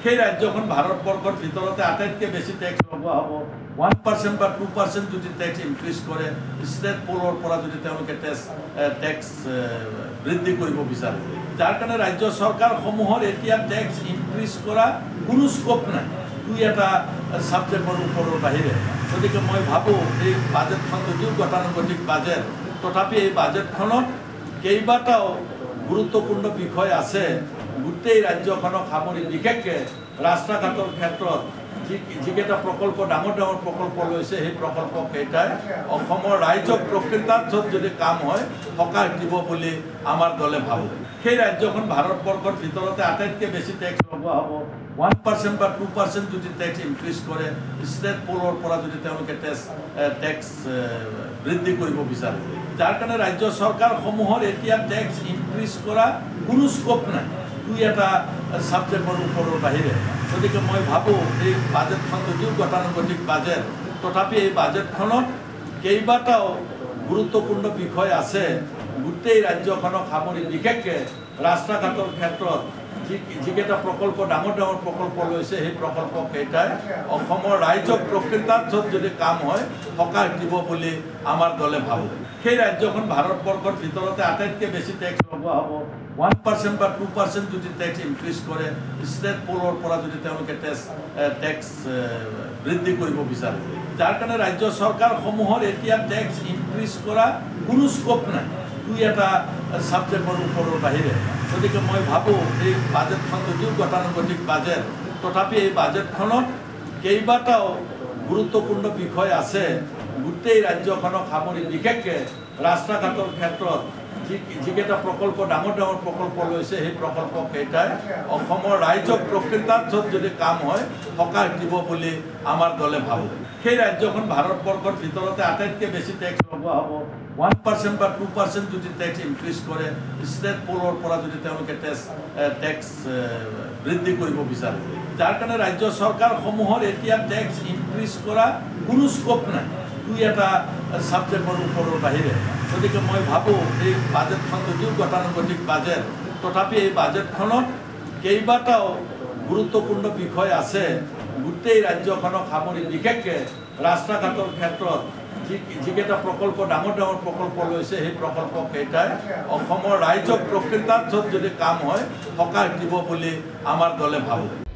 সেই ৰাজ্যখন ভাৰতবৰ্ষৰ ভিতৰতে আটাইতকৈ বেছি টেক্স লগোৱা হ'ব 1% বা 2% যদি টেক্স ইনক্ৰিজ কৰে ষ্টেট পোলৰ পৰা যদি তেওঁলোকে টেক্স বৃদ্ধি কৰিব বিচাৰে যাৰ কাৰণে ৰাজ্য চৰকাৰসমূহৰ এতিয়া টেক্স ইনক্ৰিজ কৰা কোনো স্কোপ নাই দুই এটা ছাবজেক্টৰ ওপৰৰ বাহিৰে গতিকে মই ভাবোঁ এই বাজেটখন যদিও গতানুগতিক বাজেট তথাপি এই বাজেটখনত কেইবাটাও গুৰুত্বপূৰ্ণ বিষয় আছে গোটেই ৰাজ্যখনক সামৰি বিশেষকৈ ৰাস্তা ঘাটৰ ক্ষেত্ৰত যিকেইটা প্ৰকল্প ডাঙৰ ডাঙৰ প্ৰকল্প লৈছে সেই প্ৰকল্পকেইটাই অসমৰ ৰাইজক প্ৰকৃতাৰ্থত যদি কাম হয় সকাহ দিব বুলি আমাৰ দলে ভাবোঁ সেই ৰাজ্যখন ভাৰতবৰ্ষৰ ভিতৰতে আটাইতকৈ বেছি টেক্স লগোৱা হ'ব 1% বা 2% যদি টেক্স ইনক্ৰিজ কৰে ষ্টেট পোলৰ পৰা যদি তেওঁলোকে টেক্স বৃদ্ধি কৰিব বিচাৰে যাৰ কাৰণে ৰাজ্য চৰকাৰসমূহৰ এতিয়া টেক্স ইনক্ৰিজ কৰা কোনো স্কোপ নাই দুই এটা ছাবজেক্টৰ ওপৰৰ বাহিৰে গতিকে মই ভাবোঁ এই বাজেটখন যদিও গতানুগতিক বাজেট তথাপি এই বাজেটখনত কেইবাটাও গুৰুত্বপূৰ্ণ বিষয় আছে গোটেই ৰাজ্যখনক সামৰি বিশেষকৈ ৰাস্তা ঘাটৰ ক্ষেত্ৰত যিকেইটা প্ৰকল্প ডাঙৰ ডাঙৰ প্ৰকল্প লৈছে সেই প্ৰকল্পকেইটাই অসমৰ ৰাইজক প্ৰকৃতাৰ্থত যদি কাম হয় সকাহ দিব বুলি আমাৰ দলে ভাবোঁ সেই ৰাজ্যখন ভাৰতবৰ্ষৰ ভিতৰতে আটাইতকৈ বেছি টেক্স লগোৱা হ'ব 1% বা 2% যদি টেক্স ইনক্ৰিজ কৰে ষ্টেট পোলৰ পৰা যদি তেওঁলোকে টেক্স বৃদ্ধি কৰিব বিচাৰে যাৰ কাৰণে ৰাজ্য চৰকাৰসমূহৰ এতিয়া টেক্স ইনক্ৰিজ কৰা কোনো স্কোপ নাই দুই এটা ছাবজেক্টৰ ওপৰৰ বাহিৰে গতিকে মই ভাবোঁ এই বাজেটখন যদিও গতানুগতিক বাজেট তথাপি এই বাজেটখনত কেইবাটাও গুৰুত্বপূৰ্ণ বিষয় আছে গোটেই ৰাজ্যখনক সামৰি বিশেষকৈ ৰাস্তা ঘাটৰ ক্ষেত্ৰত যিকেইটা প্ৰকল্প ডাঙৰ ডাঙৰ প্ৰকল্প লৈছে সেই প্ৰকল্পকেইটাই অসমৰ ৰাইজক প্ৰকৃতাৰ্থত যদি কাম হয় সকাহ দিব বুলি আমাৰ দলে ভাবোঁ সেই ৰাজ্যখন ভাৰতবৰ্ষৰ ভিতৰতে আটাইতকৈ বেছি টেক্স লগোৱা হ'ব 1% বা 2% যদি টেক্স ইনক্ৰিজ কৰে ষ্টেট পোলৰ পৰা যদি তেওঁলোকে টেক্স বৃদ্ধি কৰিব বিচাৰে যাৰ কাৰণে ৰাজ্য চৰকাৰসমূহৰ এতিয়া টেক্স ইনক্ৰিজ কৰা কোনো স্কোপ নাই দুই এটা ছাবজেক্টৰ ওপৰৰ বাহিৰে গতিকে মই ভাবোঁ এই বাজেটখন যদিও গতানুগতিক বাজেট তথাপি এই বাজেটখনত কেইবাটাও গুৰুত্বপূৰ্ণ বিষয় আছে গোটেই ৰাজ্যখনক সামৰি বিশেষকৈ ৰাস্তা ঘাটৰ ক্ষেত্ৰত যিকেইটা প্ৰকল্প ডাঙৰ ডাঙৰ প্ৰকল্প লৈছে সেই প্ৰকল্পকেইটাই অসমৰ ৰাইজক প্ৰকৃতাৰ্থত যদি কাম হয় সকাহ দিব বুলি আমাৰ দলে ভাবোঁ